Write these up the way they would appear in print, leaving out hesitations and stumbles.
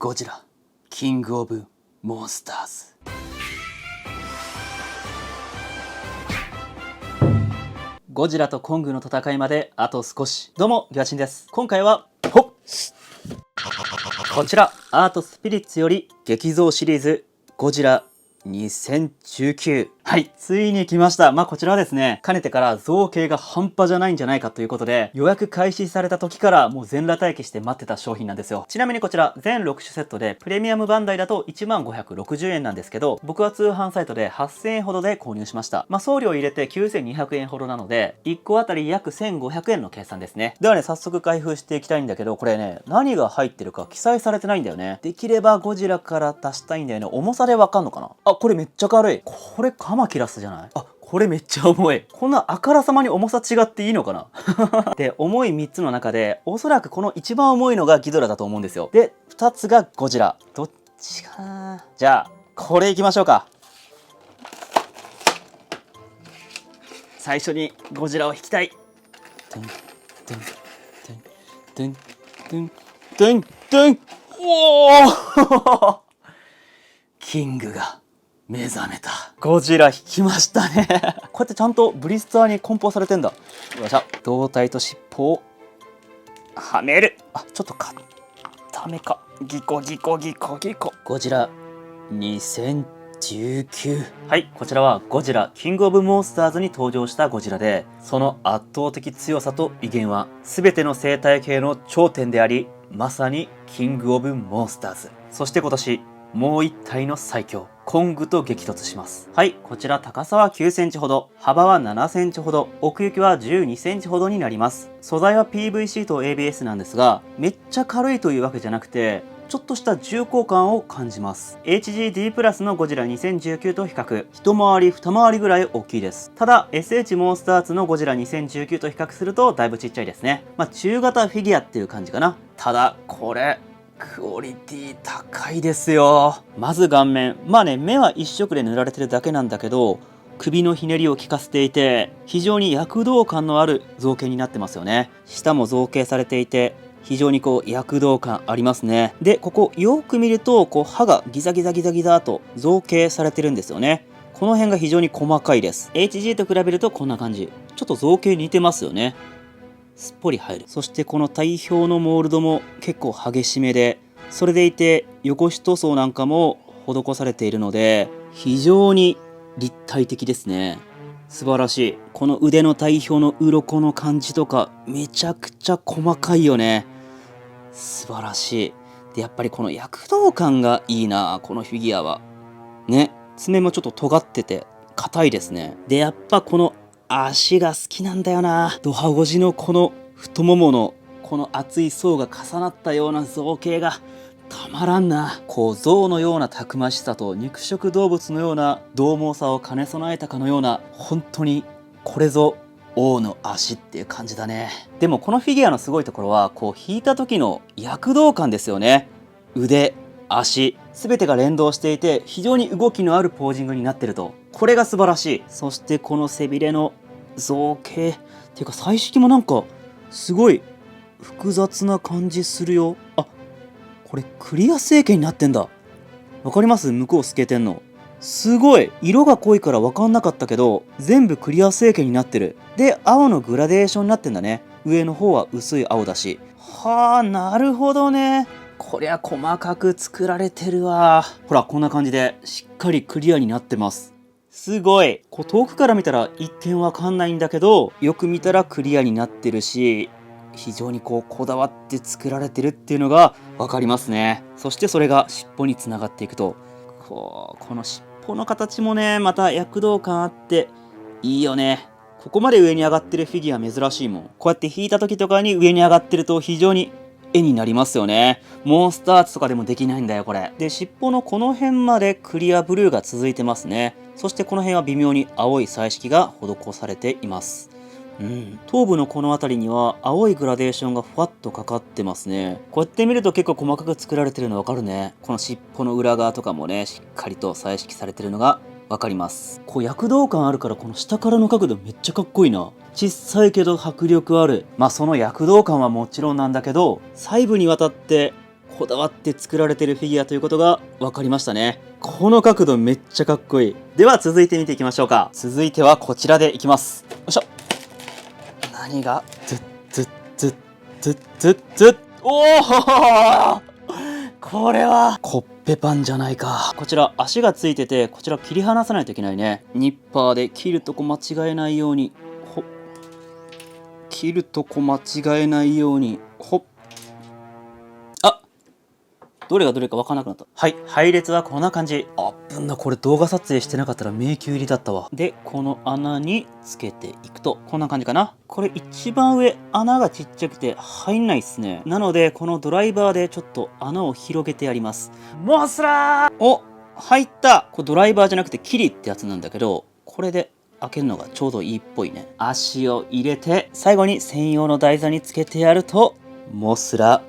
ゴジラキングオブモンスターズ。ゴジラとコングの戦いまであと少し。どうもギワチンです。今回はこちらアートスピリッツより激増シリーズゴジラ2019。はい、ついに来ました。こちらはですね、かねてから造形が半端じゃないんじゃないかということで、予約開始された時からもう全裸待機して待ってた商品なんですよ。ちなみにこちら全6種セットでプレミアムバンダイだと1560円なんですけど、僕は通販サイトで8000円ほどで購入しました。送料入れて9200円ほどなので、1個あたり約1500円の計算ですね。ではね、早速開封していきたいんだけど、これね、何が入ってるか記載されてないんだよね。できればゴジラから出したいんだよね。重さでわかんのかなあ、これめっちゃ軽い。これカマキラスじゃない？あ、これめっちゃ重い。こんなあからさまに重さ違っていいのかなで、重い3つの中で、おそらくこの一番重いのがギドラだと思うんですよ。で、2つがゴジラ。どっちかな？じゃあ、これいきましょうか。最初にゴジラを引きたい。トゥントゥントゥントゥントゥントゥン。おおキングが目覚めた。ゴジラ引きましたねこうやってちゃんとブリスターに梱包されてんだ。よいしょ。胴体と尻尾をはめる。あ、ちょっと硬めか。ギコギコギコギコ。ゴジラ2019。はい、こちらはゴジラキングオブモンスターズに登場したゴジラで、その圧倒的強さと威厳は全ての生態系の頂点であり、まさにキングオブモンスターズ。そして今年もう一体の最強コングと激突します。はい、こちら高さは9センチほど、幅は7センチほど、奥行きは12センチほどになります。素材は PVC と ABS なんですが、めっちゃ軽いというわけじゃなくて、ちょっとした重厚感を感じます。 HGD プラスのゴジラ2019と比較、一回り二回りぐらい大きいです。ただ SH モンスターズのゴジラ2019と比較するとだいぶちっちゃいですね。中型フィギュアっていう感じかな。ただこれクオリティ高いですよ。まず顔面。目は一色で塗られてるだけなんだけど、首のひねりを効かせていて、非常に躍動感のある造形になってますよね。舌も造形されていて、非常に躍動感ありますね。で、ここよく見ると、歯がギザギザギザギザと造形されてるんですよね。この辺が非常に細かいです。HG と比べるとこんな感じ。ちょっと造形似てますよね。すっぽり入る。そしてこの体表のモールドも結構激しめで、それでいて横指塗装なんかも施されているので、非常に立体的ですね。素晴らしい。この腕の体表の鱗の感じとかめちゃくちゃ細かいよね。素晴らしい。で、やっぱりこの躍動感がいいな、このフィギュアはね。爪もちょっと尖ってて硬いですね。で、やっぱこの足が好きなんだよな。ドハゴジのこの太もものこの厚い層が重なったような造形がたまらんな。象のようなたくましさと肉食動物のような獰猛さを兼ね備えたかのような、本当にこれぞ王の足っていう感じだね。でもこのフィギュアのすごいところは引いた時の躍動感ですよね。腕、足全てが連動していて、非常に動きのあるポージングになってると、これが素晴らしい。そしてこの背びれの造形っていうか、彩色もなんかすごい複雑な感じするよ。あ、これクリア成形になってんだ。わかります？向こう透けてんの。すごい色が濃いから分かんなかったけど、全部クリア成形になってる。で、青のグラデーションになってんだね。上の方は薄い青だし。はあ、なるほどね。こりゃ細かく作られてるわ。ほら、こんな感じでしっかりクリアになってます。すごい。遠くから見たら一見わかんないんだけど、よく見たらクリアになってるし、非常にこだわって作られてるっていうのが分かりますね。そしてそれが尻尾につながっていくと、この尻尾の形もね、また躍動感あっていいよね。ここまで上に上がってるフィギュア珍しいもん。こうやって引いた時とかに上に上がってると非常に絵になりますよね。モンスターズとかでもできないんだよこれ。で、尻尾のこの辺までクリアブルーが続いてますね。そしてこの辺は微妙に青い彩色が施されています。頭部のこの辺りには青いグラデーションがふわっとかかってますね。こうやって見ると結構細かく作られてるのわかるね。この尻尾の裏側とかもね、しっかりと彩色されてるのがわかります。躍動感あるから、この下からの角度めっちゃかっこいいな。小さいけど迫力ある。その躍動感はもちろんなんだけど、細部にわたってこだわって作られてるフィギュアということが分かりましたね。この角度めっちゃかっこいい。では続いて見ていきましょうか。続いてはこちらでいきます。よいしょ。何がズッズッズッズッズッズッ。おおこれはコッペパンじゃないか。こちら足がついてて、こちら切り離さないといけないね。ニッパーで切るとこ間違えないように、ほっ、切るとこ間違えないように、ほっ、あ、どれがどれか分からなくなった。はい、配列はこんな感じ。あっぶんな、これ動画撮影してなかったら迷宮入りだったわ。でこの穴につけていくとこんな感じかな。これ一番上穴がちっちゃくて入んないっすね。なのでこのドライバーでちょっと穴を広げてやります。モスラー、お、入った。これドライバーじゃなくてキリってやつなんだけど、これで開けるのがちょうどいいっぽいね。足を入れて最後に専用の台座につけてやるとモスラ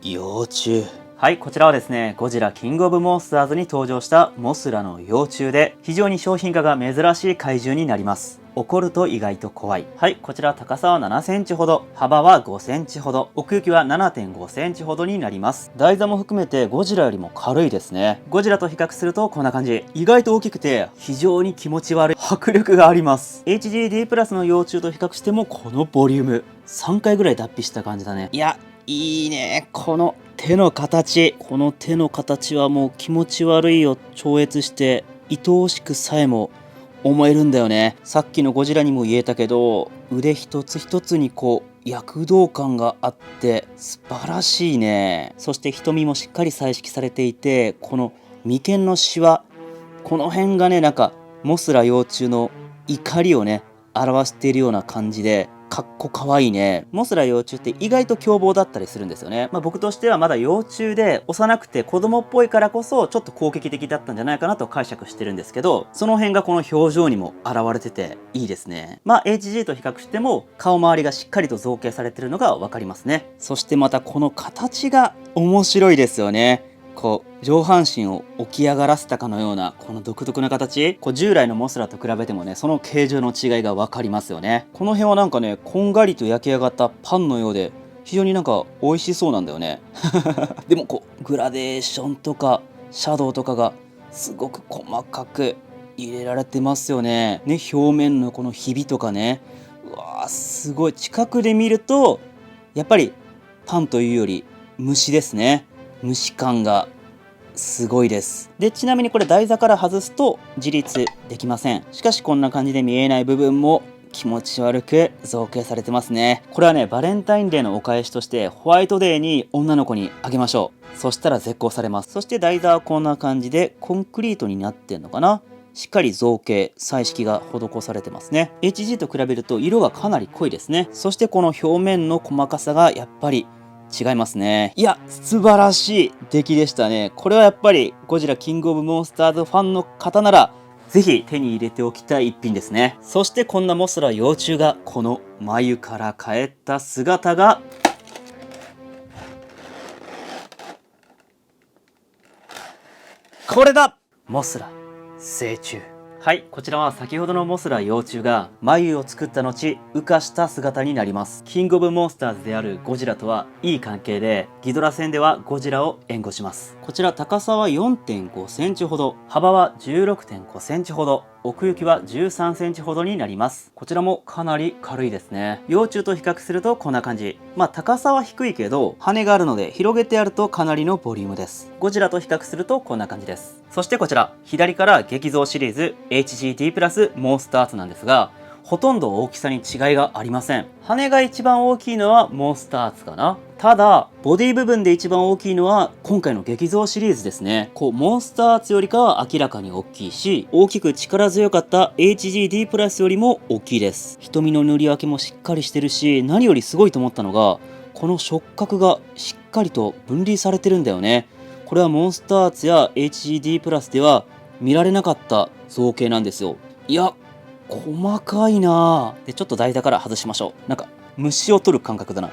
幼虫。はい、こちらはですね、ゴジラキングオブモンスターズに登場したモスラの幼虫で、非常に商品化が珍しい怪獣になります。怒ると意外と怖い。はい、こちら高さは7センチほど、幅は5センチほど、奥行きは 7.5 センチほどになります。台座も含めてゴジラよりも軽いですね。ゴジラと比較するとこんな感じ。意外と大きくて非常に気持ち悪い迫力があります。HGD プラスの幼虫と比較してもこのボリューム、3回ぐらい脱皮した感じだね。いや、いいね。この手の形、この手の形はもう気持ち悪いを超越して愛おしくさえも思えるんだよね。さっきのゴジラにも言えたけど、腕一つ一つにこう躍動感があって素晴らしいね。そして瞳もしっかり彩色されていて、この眉間のシワ、この辺がね、なんかモスラ幼虫の怒りをね表しているような感じで、かっこかわいいね。モスラ幼虫って意外と凶暴だったりするんですよね。僕としてはまだ幼虫で幼くて子供っぽいからこそちょっと攻撃的だったんじゃないかなと解釈してるんですけど、その辺がこの表情にも現れてていいですね。HG と比較しても顔周りがしっかりと造形されてるのが分かりますね。そしてまたこの形が面白いですよね。こう上半身を起き上がらせたかのようなこの独特な形、こう従来のモスラと比べてもね、その形状の違いが分かりますよね。この辺はなんかね、こんがりと焼き上がったパンのようで非常になんか美味しそうなんだよねでもこうグラデーションとかシャドウとかがすごく細かく入れられてますよね。表面のこのひびとかね、うわーすごい。近くで見るとやっぱりパンというより虫ですね。虫感がすごいです。でちなみにこれ台座から外すと自立できません。しかしこんな感じで見えない部分も気持ち悪く造形されてますね。これはね、バレンタインデーのお返しとしてホワイトデーに女の子にあげましょう。そしたら絶好されます。そして台座はこんな感じでコンクリートになってんのかな。しっかり造形彩色が施されてますね。 HG と比べると色がかなり濃いですね。そしてこの表面の細かさがやっぱり違いますね。いや、素晴らしい出来でしたね。これはやっぱりゴジラキングオブモンスターズファンの方ならぜひ手に入れておきたい一品ですね。そしてこんなモスラ幼虫がこの眉から帰った姿がこれだ。モスラ成虫。はい、こちらは先ほどのモスラ幼虫が眉を作った後羽化した姿になります。キングオブモンスターズであるゴジラとはいい関係で、ギドラ戦ではゴジラを援護します。こちら高さは 4.5 センチほど、幅は 16.5 センチほど、奥行きは13センチほどになります。こちらもかなり軽いですね。幼虫と比較するとこんな感じ。高さは低いけど羽があるので広げてやるとかなりのボリュームです。ゴジラと比較するとこんな感じです。そしてこちら左から激増シリーズ HGD プラスモンスターアーツなんですが、ほとんど大きさに違いがありません。羽が一番大きいのはモンスターアーツかな。ただボディ部分で一番大きいのは今回の激増シリーズですね。こうモンスターアーツよりかは明らかに大きいし、大きく力強かった HGD プラスよりも大きいです。瞳の塗り分けもしっかりしてるし、何よりすごいと思ったのがこの触覚がしっかりと分離されてるんだよね。これはモンスターアーツや HGD プラスでは見られなかった造形なんですよ。いや、細かいなぁ。でちょっと台座から外しましょう。なんか虫を取る感覚だな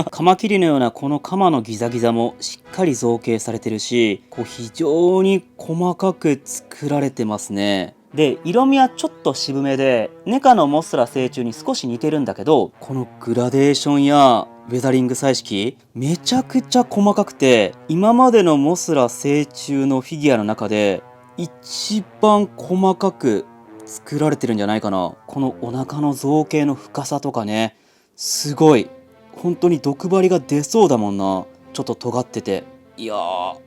カマキリのようなこのカマのギザギザもしっかり造形されてるし、こう非常に細かく作られてますね。で色味はちょっと渋めでネカのモスラ成虫に少し似てるんだけど、このグラデーションやウェザリング彩色めちゃくちゃ細かくて、今までのモスラ成虫のフィギュアの中で一番細かく作られてるんじゃないかな。このお腹の造形の深さとかね、すごい本当に毒針が出そうだもんな。ちょっと尖ってて、いやー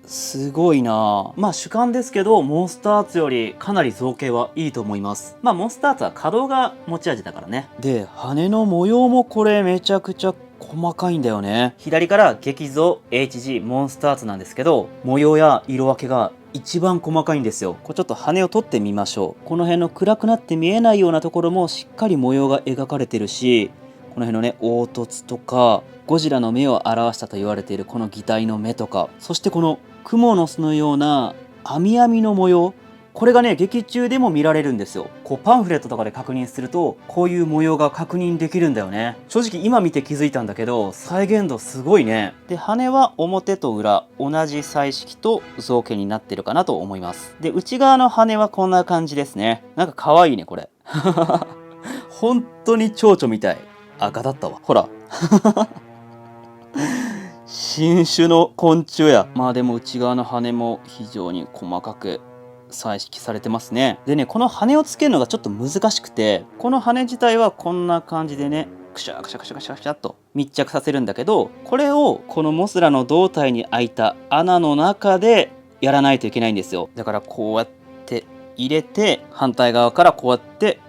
すごいな。まあ主観ですけど、モンスターアーツよりかなり造形はいいと思います。まあモンスターアーツは可動が持ち味だからね。で、羽の模様もこれめちゃくちゃ細かいんだよね。左から激造 HG モンスターアーツなんですけど、模様や色分けが一番細かいんですよ。これちょっと羽を取ってみましょう。この辺の暗くなって見えないようなところもしっかり模様が描かれてるし、この辺のね凹凸とか、ゴジラの目を表したと言われているこの擬態の目とか、そしてこのクモの巣のような網網の模様、これがね劇中でも見られるんですよ。こうパンフレットとかで確認するとこういう模様が確認できるんだよね。正直今見て気づいたんだけど、再現度すごいね。で、羽は表と裏同じ彩色と造形になってるかなと思います。で、内側の羽はこんな感じですね。なんか可愛いねこれ本当に蝶々みたい。あ、ガだったわ、ほら新種の昆虫や。まあでも内側の羽も非常に細かく彩色されてますね。でね、この羽をつけるのがちょっと難しくて、この羽自体はこんな感じでね、くしゃくしゃくしゃくしゃくしゃっと密着させるんだけど、これをこのモスラの胴体に開いた穴の中でやらないといけないんですよ。だからこうやって入れて、反対側からこうやって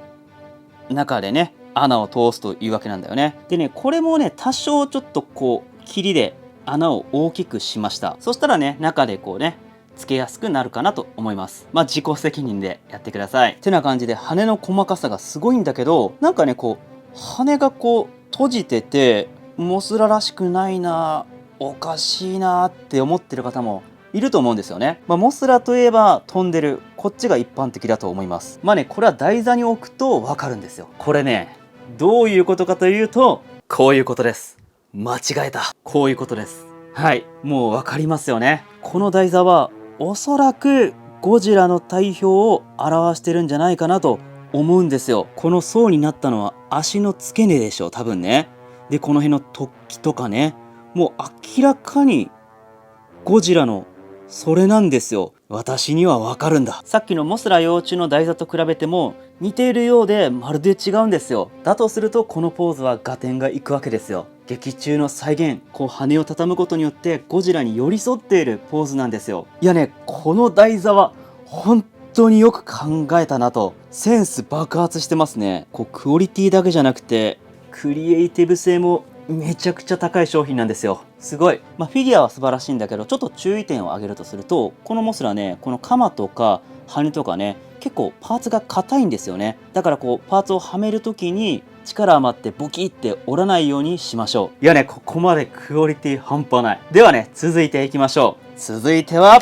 中でね穴を通すというわけなんだよね。でね、これもね多少ちょっとこう霧で穴を大きくしました。そしたらね中でこうねつけやすくなるかなと思います。まあ自己責任でやってください。ってな感じで羽の細かさがすごいんだけど、なんかねこう羽がこう閉じててモスラらしくないな、おかしいなって思ってる方もいると思うんですよね。まあ、モスラといえば飛んでる、こっちが一般的だと思います。まあね、これは台座に置くとわかるんですよ。これね、どういうことかというと、こういうことです。間違えた。こういうことです。はい、もうわかりますよね。この台座はおそらくゴジラの体表を表してるんじゃないかなと思うんですよ。この層になったのは足の付け根でしょう、多分ね。で、この辺の突起とかね、もう明らかにゴジラのそれなんですよ。私にはわかるんだ。さっきのモスラ幼虫の台座と比べても似ているようでまるで違うんですよ。だとするとこのポーズは合点がいくわけですよ。劇中の再現、こう羽を畳むことによってゴジラに寄り添っているポーズなんですよ。いやね、この台座は本当によく考えたなと。センス爆発してますね。こうクオリティだけじゃなくてクリエイティブ性もめちゃくちゃ高い商品なんですよ。すごい。まあ、フィギュアは素晴らしいんだけど、ちょっと注意点を挙げるとすると、このモスラね、このカマとか羽とかね、結構パーツが硬いんですよね。だからこうパーツをはめるときに力余ってボキって折らないようにしましょう。いやね、ここまでクオリティ半端ない。ではね、続いていきましょう。続いては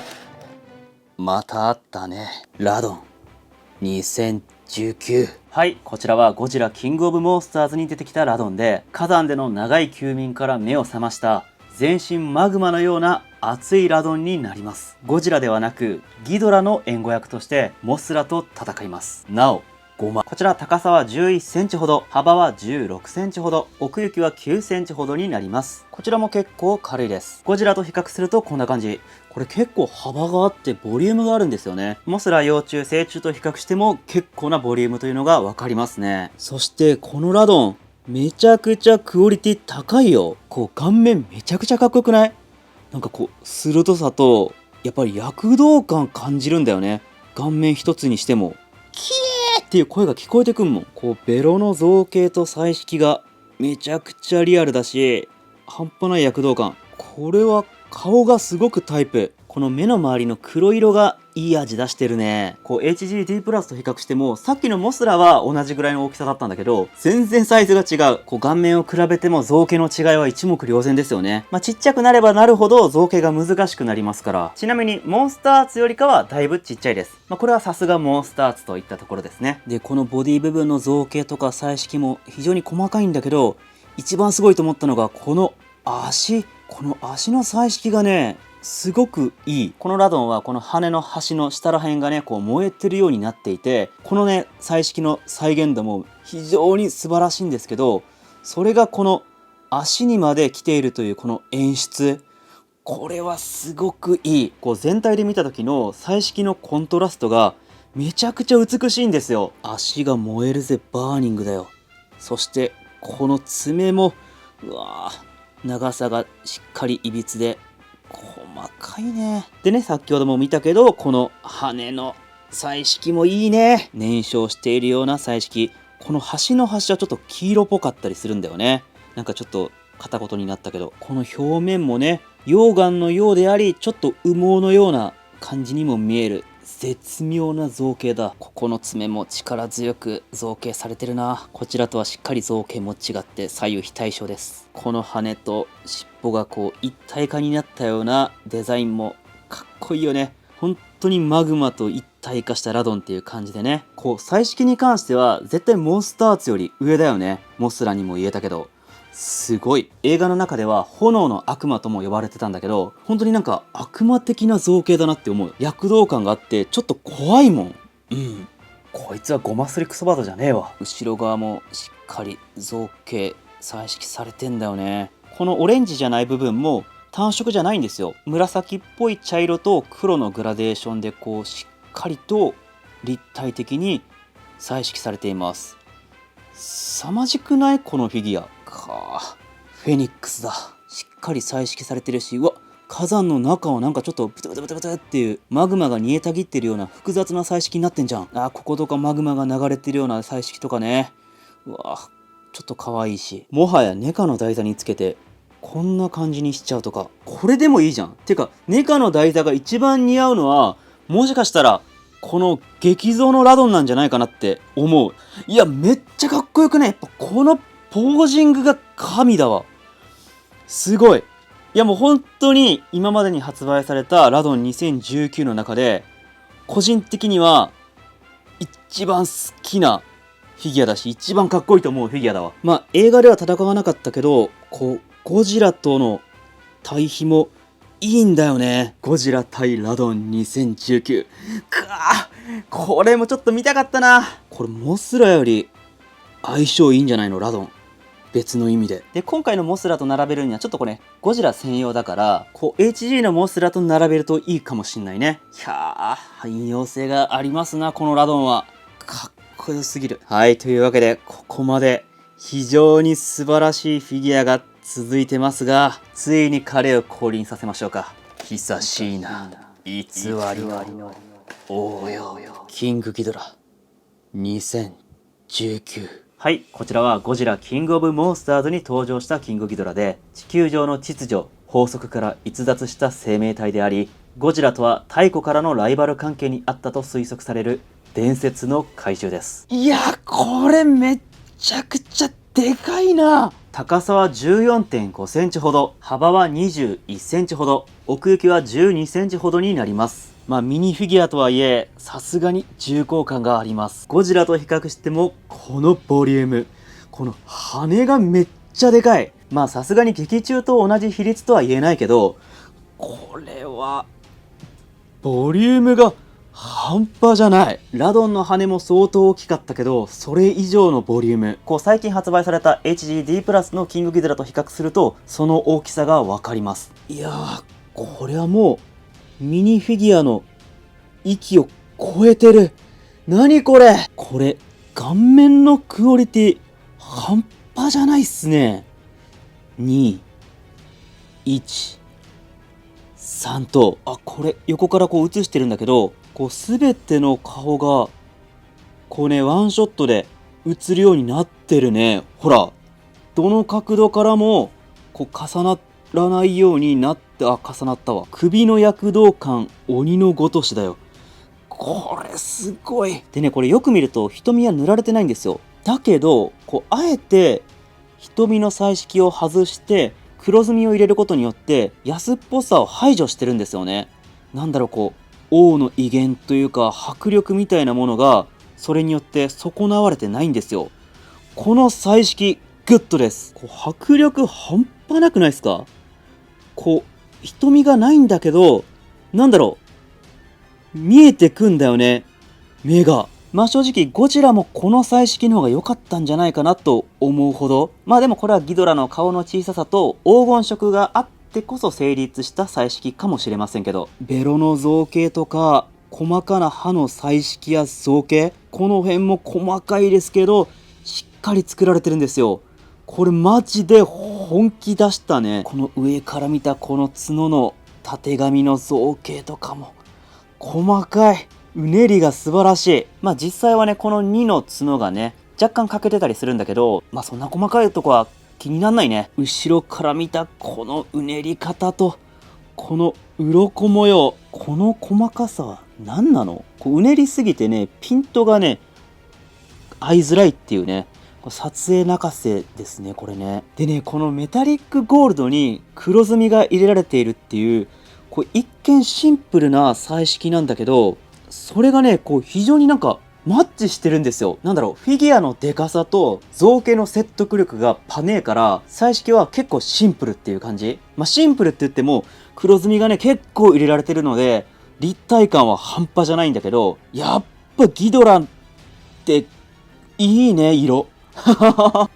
またあったね、ラドン2019。はい、こちらはゴジラキングオブモンスターズに出てきたラドンで、火山での長い休眠から目を覚ました全身マグマのような熱いラドンになります。ゴジラではなくギドラの援護役としてモスラと戦います。なお5枚。こちら高さは11センチほど、幅は16センチほど、奥行きは9センチほどになります。こちらも結構軽いです。ゴジラと比較するとこんな感じ。これ結構幅があってボリュームがあるんですよね。モスラ幼虫成虫と比較しても結構なボリュームというのが分かりますね。そしてこのラドンめちゃくちゃクオリティ高いよ。こう顔面めちゃくちゃかっこよくない？なんかこう鋭さとやっぱり躍動感感じるんだよね。顔面一つにしてもキエーっていう声が聞こえてくんもん。こうベロの造形と彩色がめちゃくちゃリアルだし、半端ない躍動感。これは顔がすごくタイプ。この目の周りの黒色がいい味出してるね。こう HGD プラスと比較しても、さっきのモスラは同じぐらいの大きさだったんだけど、全然サイズが違う。こう顔面を比べても造形の違いは一目瞭然ですよね。まあちっちゃくなればなるほど造形が難しくなりますから。ちなみにモンスターアーツよりかはだいぶちっちゃいです。まあこれはさすがモンスターアーツといったところですね。で、このボディ部分の造形とか彩色も非常に細かいんだけど、一番すごいと思ったのがこの足。この足の彩色がね、すごくいい。このラドンはこの羽の端の下ら辺がねこう燃えてるようになっていて、この彩色の再現度も非常に素晴らしいんですけど、それがこの足にまで来ているというこの演出、これはすごくいい。こう全体で見た時の彩色のコントラストがめちゃくちゃ美しいんですよ。足が燃えるぜバーニングだよ。そしてこの爪もうわー、長さがしっかりいびつで細かいね。でね、先ほども見たけどこの羽の彩色もいいね。燃焼しているような彩色。この端の端はちょっと黄色っぽかったりするんだよね。なんかちょっと片言になったけど、この表面もね、溶岩のようであり、ちょっと羽毛のような感じにも見える絶妙な造形だ。ここの爪も力強く造形されてるな。こちらとはしっかり造形も違って左右非対称です。この羽と尻尾がこう一体化になったようなデザインもかっこいいよね。本当にマグマと一体化したラドンっていう感じでね、こう彩色に関しては絶対モンスターズより上だよね。モスラにも言えたけど、すごい。映画の中では炎の悪魔とも呼ばれてたんだけど、本当になんか悪魔的な造形だなって思う。躍動感があってちょっと怖いもん。こいつはゴマすりクソバドじゃねえわ。後ろ側もしっかり造形彩色されてんだよね。このオレンジじゃない部分も単色じゃないんですよ。紫っぽい茶色と黒のグラデーションでこうしっかりと立体的に彩色されています。凄まじくない？このフィギュアフェニックスだ。しっかり彩色されてるし、うわ、火山の中をなんかちょっとブツブツブツブツっていうマグマが煮えたぎってるような複雑な彩色になってんじゃん。こことかマグマが流れてるような彩色とかね。うわ、ちょっと可愛いし、もはやネカの台座につけてこんな感じにしちゃうとか、これでもいいじゃん。てかネカの台座が一番似合うのはもしかしたらこの激造のラドンなんじゃないかなって思う。いや、めっちゃかっこよくね。やっぱこのポージングが神だわ。すごい。いやもう本当に今までに発売されたラドン2019の中で個人的には一番好きなフィギュアだし、一番かっこいいと思うフィギュアだわ。まあ映画では戦わなかったけど、こうゴジラとの対比もいいんだよね。ゴジラ対ラドン2019。これもちょっと見たかったな。これモスラより相性いいんじゃないの、ラドン。別の意味で。で、今回のモスラと並べるにはちょっとこれゴジラ専用だから、こう HG のモスラと並べるといいかもしんないね。いやー、汎用性がありますな、このラドンは。かっこよすぎる。はい、というわけでここまで非常に素晴らしいフィギュアが続いてますが、ついに彼を降臨させましょうか。久しいな偽りの王よ、キングギドラ2019。はい、こちらはゴジラキングオブモンスターズに登場したキングギドラで、地球上の秩序、法則から逸脱した生命体であり、ゴジラとは太古からのライバル関係にあったと推測される伝説の怪獣です。いや、これめっちゃくちゃでかいな。高さは 14.5 センチほど、幅は21センチほど、奥行きは12センチほどになります。まあミニフィギュアとはいえ、さすがに重厚感があります。ゴジラと比較してもこのボリューム、この羽がめっちゃでかい。まあさすがに劇中と同じ比率とは言えないけど、これはボリュームが半端じゃない。ラドンの羽も相当大きかったけど、それ以上のボリューム。こう最近発売された HGD プラスのキングギドラと比較すると、その大きさがわかります。いやー、これはもうミニフィギュアの域を超えてる。何これ。これ顔面のクオリティ半端じゃないっすね。2、1、3と、これ横からこう映してるんだけど、こう全ての顔がこうね、ワンショットで映るようになってるね。ほら、どの角度からもこう重ならないようになって、重なったわ。首の躍動感鬼のごとしだよ。これすごい。でね、これよく見ると瞳は塗られてないんですよ。だけどこうあえて瞳の彩色を外して黒ずみを入れることによって安っぽさを排除してるんですよね。なんだろう、こう王の威厳というか迫力みたいなものがそれによって損なわれてないんですよ。この彩色グッドです。こう迫力半端なくないですか。こう瞳がないんだけど、なんだろう、見えてくんだよね、目が。まあ正直ゴジラもこの彩色の方が良かったんじゃないかなと思うほど、まあでもこれはギドラの顔の小ささと黄金色があってこそ成立した彩色かもしれませんけど、ベロの造形とか細かな歯の彩色や造形、この辺も細かいですけどしっかり作られてるんですよ。これマジで本気出したね。この上から見たこの角のたてがみの造形とかも細かい。うねりが素晴らしい。まあ実際はね、この2の角がね、若干欠けてたりするんだけど、まあそんな細かいとこは気になんないね。後ろから見たこのうねり方と、この鱗模様、この細かさは何なの？こううねりすぎてね、ピントがね、合いづらいっていうね。撮影泣かせですね、これね。でね、このメタリックゴールドに黒ずみが入れられているっていう、こう一見シンプルな彩色なんだけど、それがね、こう非常になんかマッチしてるんですよ。なんだろう、フィギュアのデカさと造形の説得力がパネーから、彩色は結構シンプルっていう感じ。まあシンプルって言っても、黒ずみがね、結構入れられてるので、立体感は半端じゃないんだけど、やっぱギドラっていいね、色。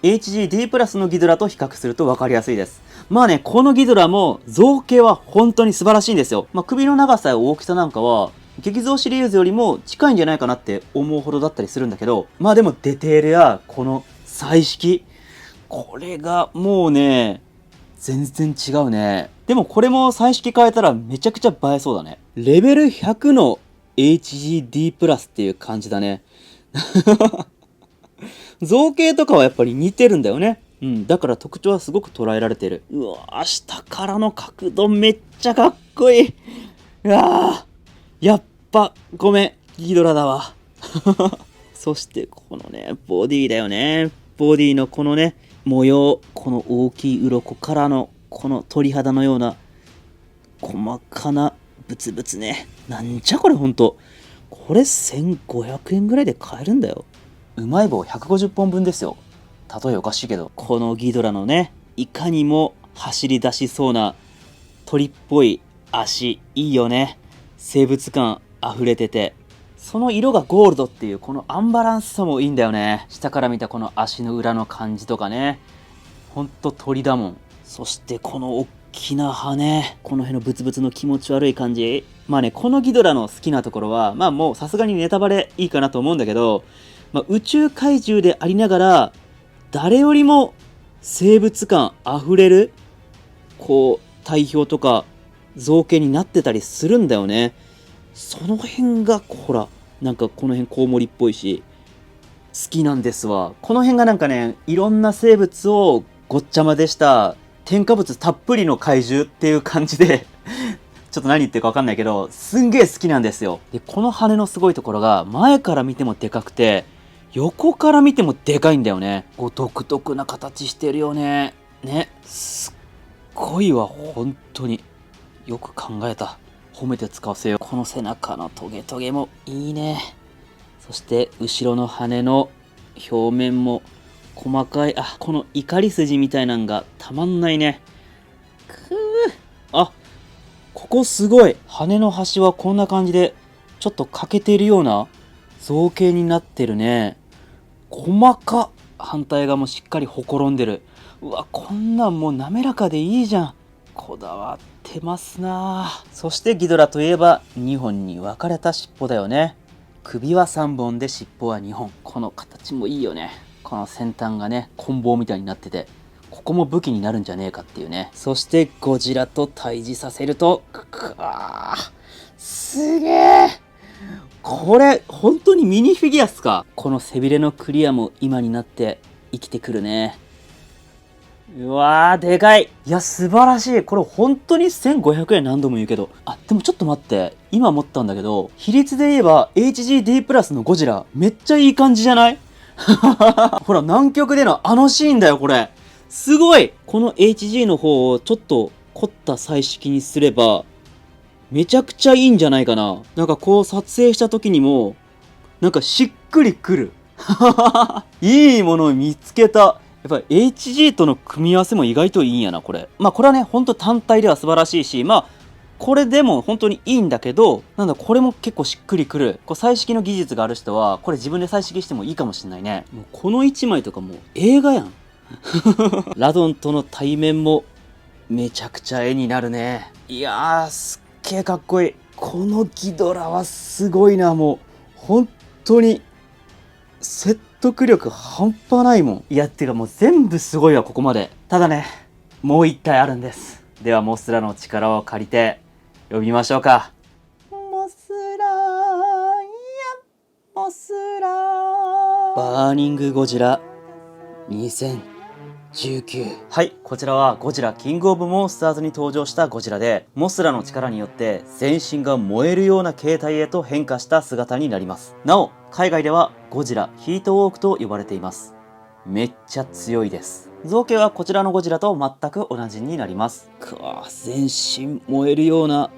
HGD プラスのギドラと比較すると分かりやすいです。まあね、このギドラも造形は本当に素晴らしいんですよ。まあ首の長さや大きさなんかは、激造シリーズよりも近いんじゃないかなって思うほどだったりするんだけど、まあでもディテールやこの彩色、これがもうね、全然違うね。でもこれも彩色変えたらめちゃくちゃ映えそうだね。レベル100の HGD プラスっていう感じだね。造形とかはやっぱり似てるんだよね。うん。だから特徴はすごく捉えられてる。うわ、下からの角度めっちゃかっこいい。うわー、やっぱ、ごめん。ギドラだわ。そしてこのね、ボディだよね。ボディのこのね、模様。この大きい鱗からの、この鳥肌のような、細かなブツブツね。なんじゃこれほんと。これ1500円ぐらいで買えるんだよ。うまい棒150本分ですよ。例えおかしいけど。このギドラのね、いかにも走り出しそうな鳥っぽい足、いいよね。生物感溢れてて。その色がゴールドっていうこのアンバランスさもいいんだよね。下から見たこの足の裏の感じとかね。ほんと鳥だもん。そしてこの大きな羽。この辺のブツブツの気持ち悪い感じ。まあね、このギドラの好きなところは、まあもうさすがにネタバレいいかなと思うんだけど、まあ、宇宙怪獣でありながら、誰よりも生物感あふれる、こう、体表とか造形になってたりするんだよね。その辺が、ほら、なんかこの辺コウモリっぽいし、好きなんですわ。この辺がなんかね、いろんな生物をごっちゃ混ぜした添加物たっぷりの怪獣っていう感じで、ちょっと何言ってるかわかんないけど、すんげえ好きなんですよ。で、この羽のすごいところが、前から見てもでかくて、横から見てもでかいんだよね。こう独特な形してるよね。ね。すっごいわ、本当に。よく考えた。褒めて使わせよう。この背中のトゲトゲもいいね。そして後ろの羽の表面も細かい、この怒り筋みたいなんがたまんないね。ここすごい。羽の端はこんな感じでちょっと欠けているような造形になってるね。細か。反対側もしっかりほころんでる。うわ、こんなんもう滑らかでいいじゃん。こだわってますなぁ。そしてギドラといえば2本に分かれた尻尾だよね。首は3本で尻尾は2本。この形もいいよね。この先端がね、棍棒みたいになってて、ここも武器になるんじゃねえかっていうね。そしてゴジラと対峙させると、すげえ。これ本当にミニフィギュアっすか？この背びれのクリアも今になって生きてくるね。うわー、でかい。いや、素晴らしい。これ本当に1500円何度も言うけど。でもちょっと待って。今思ったんだけど、比率で言えば HGD プラスのゴジラ、めっちゃいい感じじゃない？ほら、南極でのあのシーンだよ、これ。すごい！この HG の方をちょっと凝った彩色にすれば、めちゃくちゃいいんじゃないかな。なんかこう撮影した時にも、なんかしっくりくる。いいものを見つけた。やっぱり HG との組み合わせも意外といいんやな、これ。まあこれはね、ほんと単体では素晴らしいし、まあ、これでも本当にいいんだけど、なんだ、これも結構しっくりくる。こう彩色の技術がある人は、これ自分で彩色してもいいかもしれないね。もうこの1枚とかもう映画やん。ラドンとの対面もめちゃくちゃ絵になるね。いやー、すっげーかっこいい。このギドラはすごいな、もう。本当に、説得力半端ないもん。いや、っていうかもう全部すごいわ、ここまで。ただね、もう一体あるんです。では、モスラの力を借りて、呼びましょうか。モスラや、モスラ。バーニングゴジラ2019。はい、こちらはゴジラキングオブモンスターズに登場したゴジラで、モスラの力によって全身が燃えるような形態へと変化した姿になります。なお、海外ではゴジラヒートウォークと呼ばれています。めっちゃ強いです。造形はこちらのゴジラと全く同じになります。全身燃えるような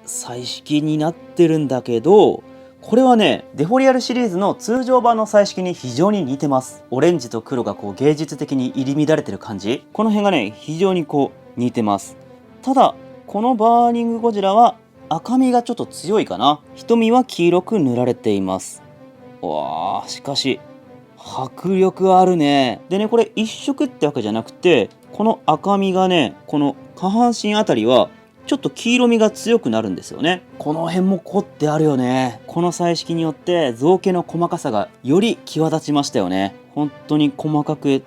彩色になってるんだけど、これはね、デフォリアルシリーズの通常版の彩色に非常に似てます。オレンジと黒がこう芸術的に入り乱れてる感じ。この辺がね、非常にこう似てます。ただ、このバーニングゴジラは赤みがちょっと強いかな。瞳は黄色く塗られています。わー、しかし、迫力あるね。でね、これ一色ってわけじゃなくて、この赤みがね、この下半身あたりは、ちょっと黄色みが強くなるんですよね。この辺も凝ってあるよね。この彩色によって造形の細かさがより際立ちましたよね。本当に細かく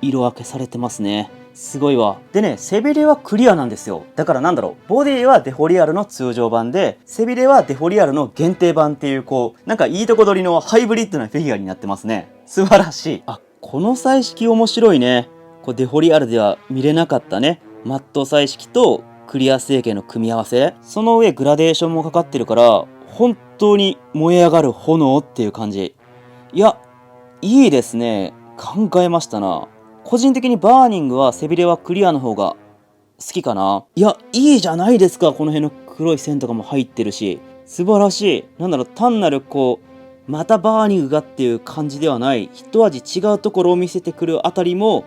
色分けされてますね。すごいわ。でね、背びれはクリアなんですよ。だからなんだろう、ボディはデフォリアルの通常版で、背びれはデフォリアルの限定版っていう、こう、なんかいいとこ取りのハイブリッドなフィギュアになってますね。素晴らしい。あ、この彩色面白いね。こうデフォリアルでは見れなかったね。マット彩色とクリア成形の組み合わせ。その上グラデーションもかかってるから、本当に燃え上がる炎っていう感じ。いや、いいですね。考えましたな。個人的にバーニングは背びれはクリアの方が好きかな。いや、いいじゃないですか。この辺の黒い線とかも入ってるし。素晴らしい。なんだろう、単なるこう、またバーニングがっていう感じではない。一味違うところを見せてくるあたりも、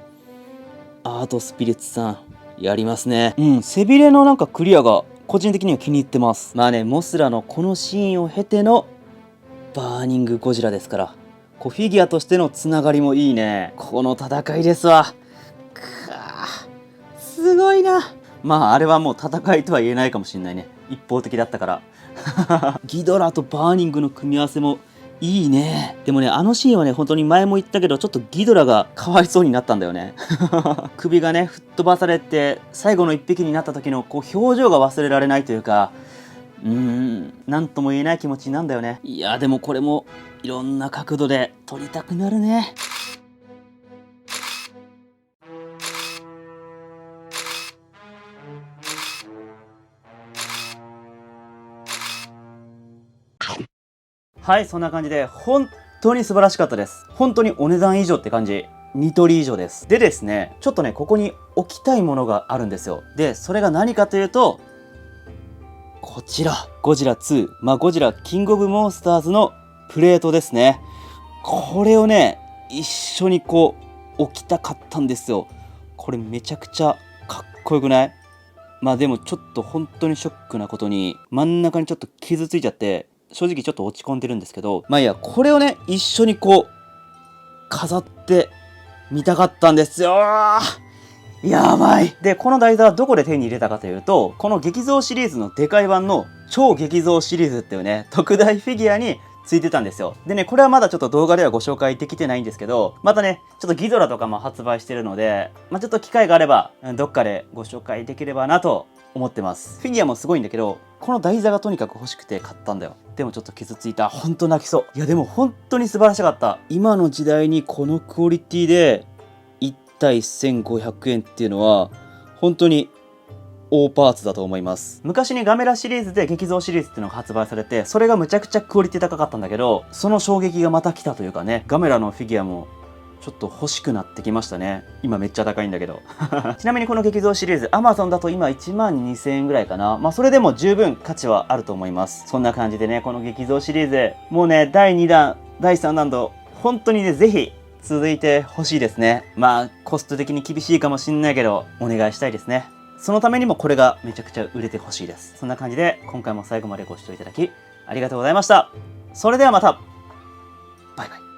アートスピリッツさん、やりますね。うん、背びれのなんかクリアが個人的には気に入ってます。まあね、モスラのこのシーンを経てのバーニングゴジラですから。こうフィギュアとしてのつながりもいいね。この戦いですわ。すごいな。まああれはもう戦いとは言えないかもしれないね。一方的だったから。ギドラとバーニングの組み合わせもいいね。でもね、あのシーンはね、本当に前も言ったけど、ちょっとギドラがかわいそうになったんだよね。首がね、吹っ飛ばされて、最後の一匹になった時のこう表情が忘れられないというか、なんとも言えない気持ちなんだよね。いや、でもこれもいろんな角度で撮りたくなるね。はい、そんな感じで本当に素晴らしかったです。本当にお値段以上って感じ。ニトリ以上です。でですね、ちょっとね、ここに置きたいものがあるんですよ。で、それが何かというと、こちら、ゴジラ2、ゴジラキングオブモンスターズのプレートですね。これをね、一緒にこう、置きたかったんですよ。これめちゃくちゃかっこよくない？でもちょっと本当にショックなことに、真ん中にちょっと傷ついちゃって、正直ちょっと落ち込んでるんですけど、いや、これをね、一緒にこう、飾ってみたかったんですよ。やばい。で、この台座はどこで手に入れたかというと、この激造シリーズのでかい版の超激造シリーズっていうね、特大フィギュアについてたんですよ。でね、これはまだちょっと動画ではご紹介できてないんですけど、またね、ちょっとギドラとかも発売してるので、ちょっと機会があれば、どっかでご紹介できればなと思ってます。フィギュアもすごいんだけど、この台座がとにかく欲しくて買ったんだよ。でもちょっと傷ついた。ほんと泣きそう。いやでも本当に素晴らしかった。今の時代にこのクオリティで1体1500円っていうのは本当に大パーツだと思います。昔にガメラシリーズで激増シリーズっていうのが発売されて、それがむちゃくちゃクオリティ高かったんだけど、その衝撃がまた来たというかね、ガメラのフィギュアもちょっと欲しくなってきましたね。今めっちゃ高いんだけど。ちなみにこの激増シリーズ、Amazon だと今12000円ぐらいかな。それでも十分価値はあると思います。そんな感じでね、この激増シリーズ、もうね、第2弾、第3弾と、本当にね、ぜひ、続いてほしいですね。コスト的に厳しいかもしんないけど、お願いしたいですね。そのためにもこれがめちゃくちゃ売れてほしいです。そんな感じで今回も最後までご視聴いただきありがとうございました。それではまた。バイバイ。